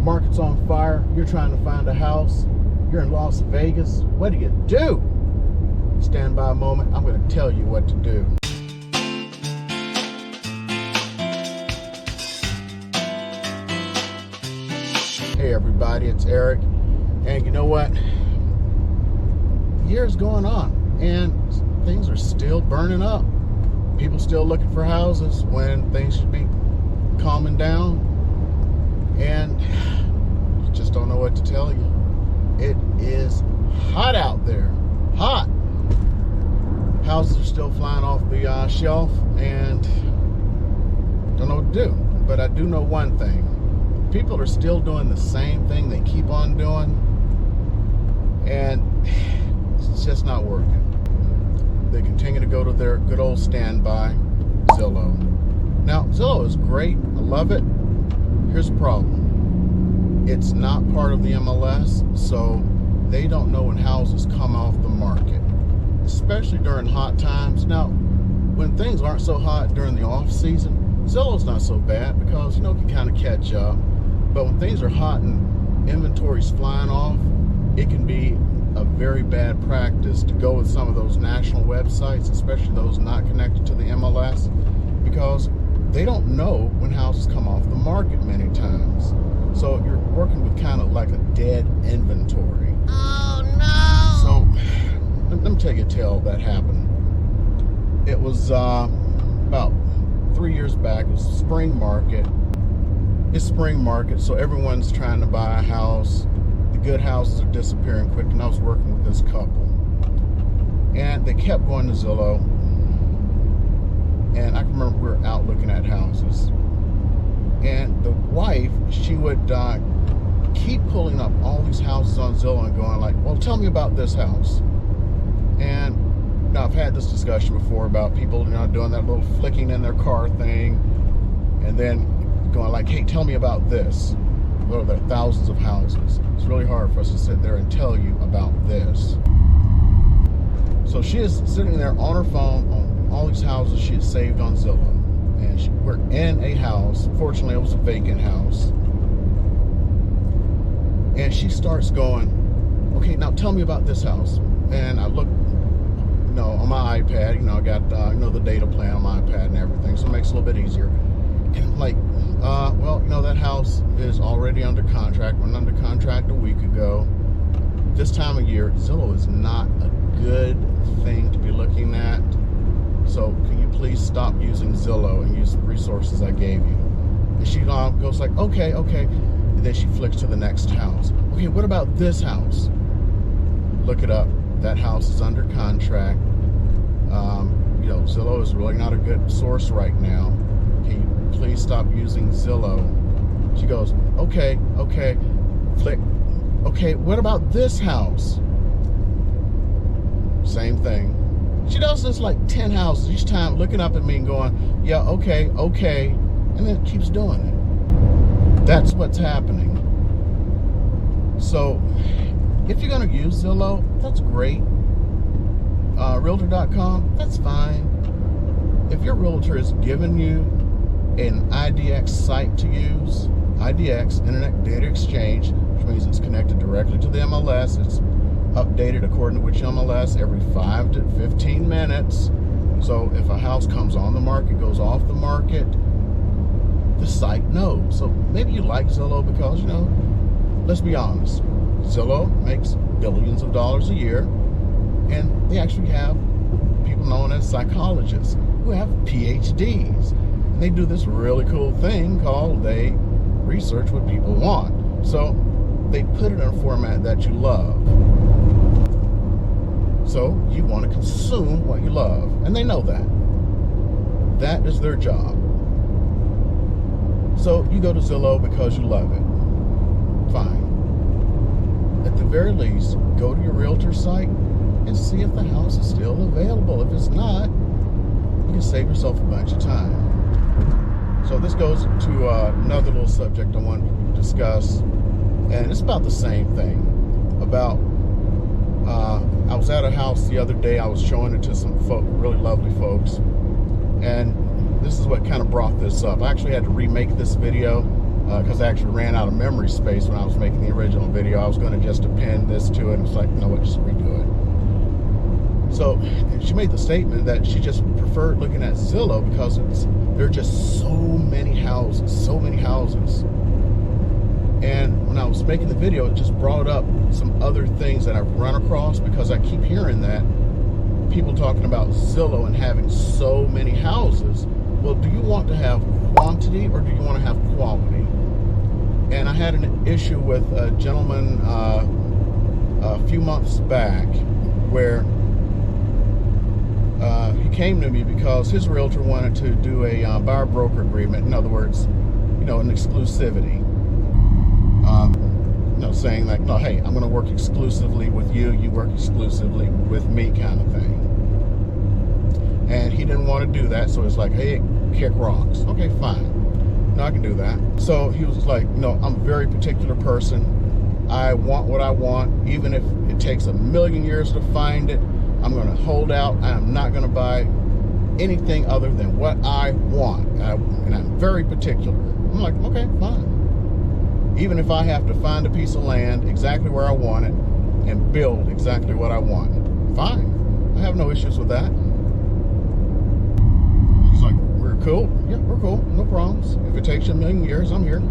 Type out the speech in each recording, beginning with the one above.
market's on fire, you're trying to find a house, you're in Las Vegas, what do you do? Stand by a moment, I'm going to tell you what to do. Hey everybody, it's Eric, and you know what? Year's going on, and things are still burning up. People still looking for houses when things should be calming down, and you just don't know what to tell you. It is hot out there, hot. Houses are still flying off the shelf, and don't know what to do. But I do know one thing. People are still doing the same thing they keep on doing, and it's just not working. They continue to go to their good old standby, Zillow. Now, Zillow is great. I love it. Here's the problem. It's not part of the MLS, so they don't know when houses come off the market, especially during hot times. Now, when things aren't so hot during the off season, Zillow's not so bad because, you can kind of catch up. But when things are hot and inventory's flying off, it can be a very bad practice to go with some of those national websites, especially those not connected to the MLS, because they don't know when houses come off the market many times. So you're working with kind of like a dead inventory. Oh no! So let me tell you a tale that happened. It was about 3 years back. It was spring market. It's spring market, so everyone's trying to buy a house. The good houses are disappearing quick, and I was working with this couple. And they kept going to Zillow. And I can remember we were out looking at houses. And the wife, she would keep pulling up all these houses on Zillow and going like, well, tell me about this house. And now I've had this discussion before about people doing that little flicking in their car thing, and then going like, hey, tell me about this. Well, there are thousands of houses. It's really hard for us to sit there and tell you about this. So she is sitting there on her phone on all these houses she had saved on Zillow. And we're in a house. Fortunately, it was a vacant house. And she starts going, okay, now tell me about this house. And I look, on my iPad, I got, the data plan on my iPad and everything, so it makes it a little bit easier. And I'm like, that house is already under contract. Went under contract a week ago. This time of year, Zillow is not a good thing to be looking at. So can you please stop using Zillow and use the resources I gave you? And she goes like, okay. And then she flicks to the next house. Okay, what about this house? Look it up. That house is under contract. Zillow is really not a good source right now. Can you please stop using Zillow? She goes, okay, click. Okay, what about this house? Same thing. She does this like 10 houses each time, looking up at me and going, yeah, okay, and then it keeps doing it. That's what's happening. So if you're going to use Zillow, that's great. Realtor.com, that's fine. If your realtor is giving you an IDX site to use, IDX, Internet Data Exchange, which means it's connected directly to the MLS. It's updated according to which MLS every 5 to 15 minutes. So if a house comes on the market, goes off the market, the site knows. So maybe you like Zillow because, let's be honest, Zillow makes billions of dollars a year, and they actually have people known as psychologists who have PhDs. And they do this really cool thing called they research what people want. So they put it in a format that you love. So you want to consume what you love. And they know that. That is their job. So you go to Zillow because you love it. Fine. At the very least, go to your realtor site and see if the house is still available. If it's not, you can save yourself a bunch of time. So this goes to another little subject I want to discuss, and it's about the same thing. I was at a house the other day. I was showing it to some really lovely folks, and this is what kind of brought this up. I actually had to remake this video because I actually ran out of memory space when I was making the original video. I was going to just append this to it, and it's like, you know what, just redo it. So she made the statement that she just preferred looking at Zillow because there are just so many houses. And when I was making the video, it just brought up some other things that I've run across, because I keep hearing that people talking about Zillow and having so many houses. Well, do you want to have quantity or do you want to have quality? And I had an issue with a gentleman a few months back where he came to me because his realtor wanted to do a buyer broker agreement. In other words, an exclusivity. Saying like, no, hey, I'm going to work exclusively with you. You work exclusively with me, kind of thing. And he didn't want to do that, so it's like, hey, kick rocks. Okay, fine. No, I can do that. So he was like, no, I'm a very particular person. I want what I want, even if it takes 1,000,000 years to find it. I'm going to hold out. I am not going to buy anything other than what I want. And I'm very particular. I'm like, okay, fine. Even if I have to find a piece of land exactly where I want it and build exactly what I want, fine. I have no issues with that. She's like, we're cool? Yeah, we're cool. No problems. If it takes you 1,000,000 years, I'm here.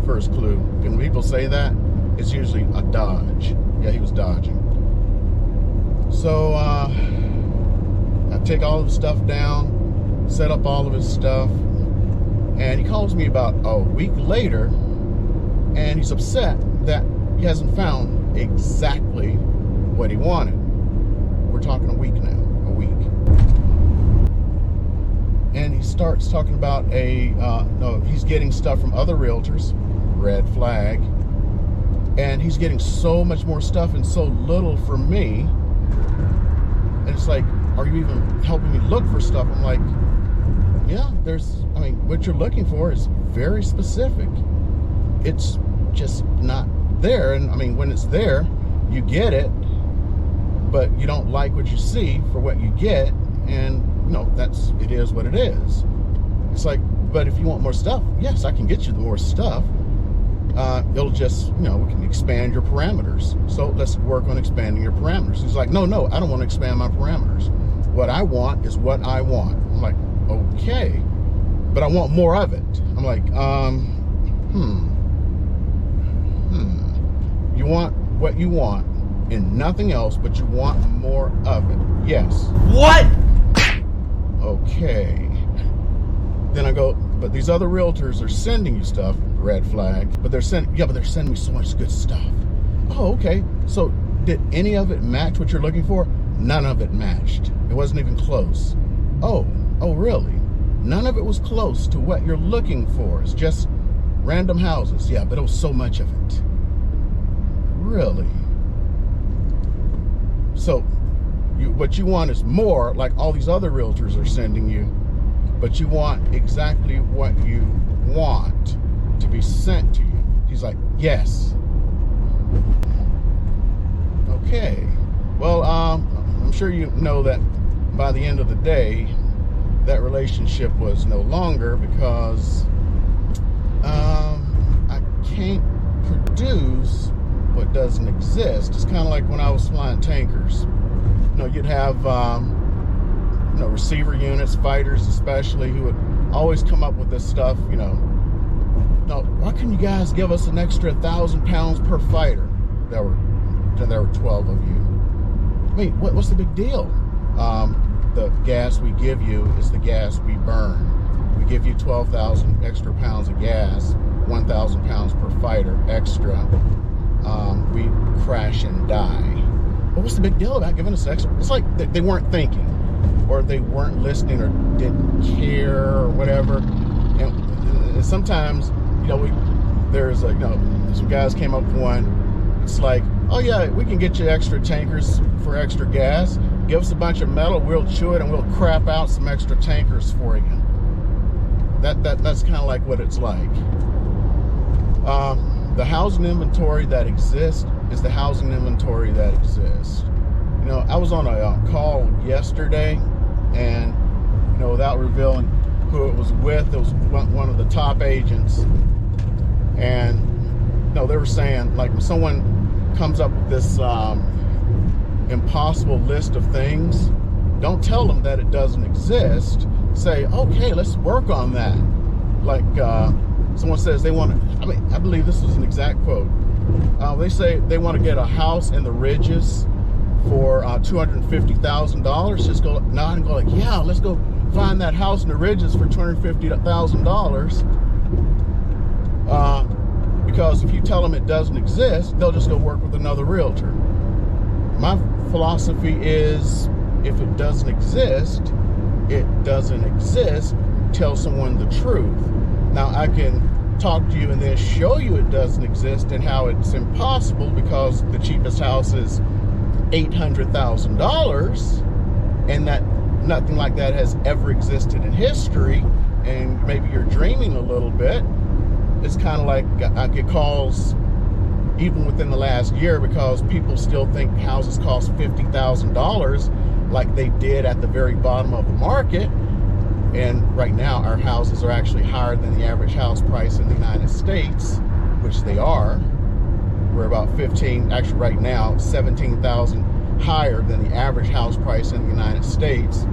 First clue. When people say that, it's usually a dodge. Yeah, he was dodging. So I take all of his stuff down, set up all of his stuff, and he calls me about a week later, and he's upset that he hasn't found exactly what he wanted. We're talking a week now, a week. And he starts talking about he's getting stuff from other realtors, red flag, and he's getting so much more stuff and so little from me. And it's like, are you even helping me look for stuff? I'm like, yeah, what you're looking for is very specific. It's just not there. And when it's there, you get it, but you don't like what you see for what you get. And, it is what it is. It's like, but if you want more stuff, yes, I can get you more stuff. It'll just, we can expand your parameters. So let's work on expanding your parameters. He's like, no, I don't want to expand my parameters. What I want is what I want. I'm like, okay, but I want more of it. I'm like, you want what you want and nothing else, but you want more of it. Yes. What? Okay. Then I go, but these other realtors are sending you stuff, red flag, but they're sending me so much good stuff. Oh, okay. So did any of it match what you're looking for? None of it matched. It wasn't even close. Oh, really? None of it was close to what you're looking for. It's just random houses. Yeah, but it was so much of it. Really? So what you want is more, like all these other realtors are sending you, but you want exactly what you want to be sent to you. He's like, yes. Okay. Well, I'm sure you know that by the end of the day, that relationship was no longer, because I can't produce what doesn't exist. It's kind of like when I was flying tankers. You'd have receiver units, fighters especially, who would always come up with this stuff. No, why couldn't you guys give us an extra 1,000 pounds per fighter? There were 12 of you. What's the big deal? The gas we give you is the gas we burn. We give you 12,000 extra pounds of gas, 1,000 pounds per fighter extra. We crash and die. But what's the big deal about giving us extra? It's like they weren't thinking, or they weren't listening, or didn't care, or whatever. And sometimes, there's some guys came up with one. It's like, oh yeah, we can get you extra tankers for extra gas. Give us a bunch of metal, we'll chew it, and we'll crap out some extra tankers for you. That's kind of like what it's like. The housing inventory that exists is the housing inventory that exists. I was on a call yesterday, and without revealing who it was with. It was one of the top agents. And no, they were saying, like, when someone comes up with this impossible list of things, don't tell them that it doesn't exist. Say, okay, let's work on that. Like, someone says they want to, I believe this was an exact quote. They say they want to get a house in the Ridges for $250,000. Just go nod and go like, yeah, let's go find that house in the Ridges for $250,000. Because if you tell them it doesn't exist, they'll just go work with another realtor. My philosophy is, if it doesn't exist, it doesn't exist. Tell someone the truth. Now, I can talk to you and then show you it doesn't exist and how it's impossible because the cheapest house is $800,000, and that nothing like that has ever existed in history, and maybe you're dreaming a little bit. It's kind of like I get calls even within the last year because people still think houses cost $50,000 like they did at the very bottom of the market. And right now our houses are actually higher than the average house price in the United States, which they are. We're about 15, actually right now, 17,000 higher than the average house price in the United States.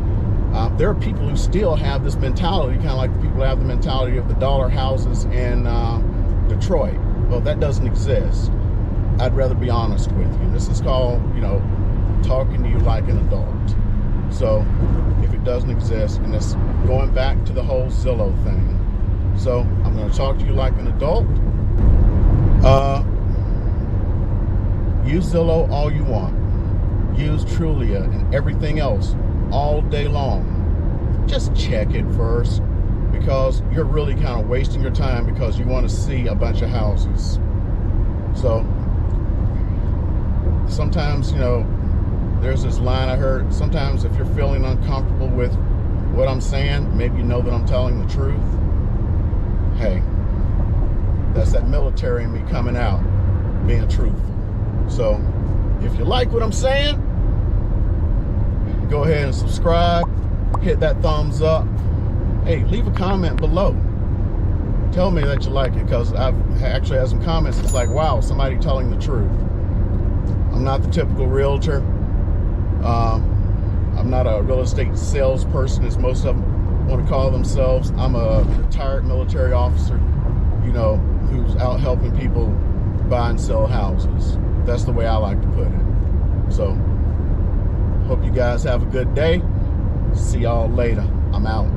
There are people who still have this mentality, kind of like the people who have the mentality of the dollar houses in Detroit. Well, that doesn't exist. I'd rather be honest with you. This is called, talking to you like an adult. So if it doesn't exist, and it's going back to the whole Zillow thing. So I'm going to talk to you like an adult. Use Zillow all you want. Use Trulia and everything else all day long. Just check it first, because you're really kind of wasting your time because you want to see a bunch of houses. So sometimes, there's this line I heard, sometimes if you're feeling uncomfortable with what I'm saying, maybe you know that I'm telling the truth. Hey, that's that military in me coming out, being truthful. So if you like what I'm saying, go ahead and subscribe, hit that thumbs up. Hey, leave a comment below. Tell me that you like it, because I've actually had some comments. It's like, wow, somebody telling the truth. I'm not the typical realtor. I'm not a real estate salesperson, as most of them want to call themselves. I'm a retired military officer, who's out helping people buy and sell houses. That's the way I like to put it. So, hope you guys have a good day. See y'all later. I'm out.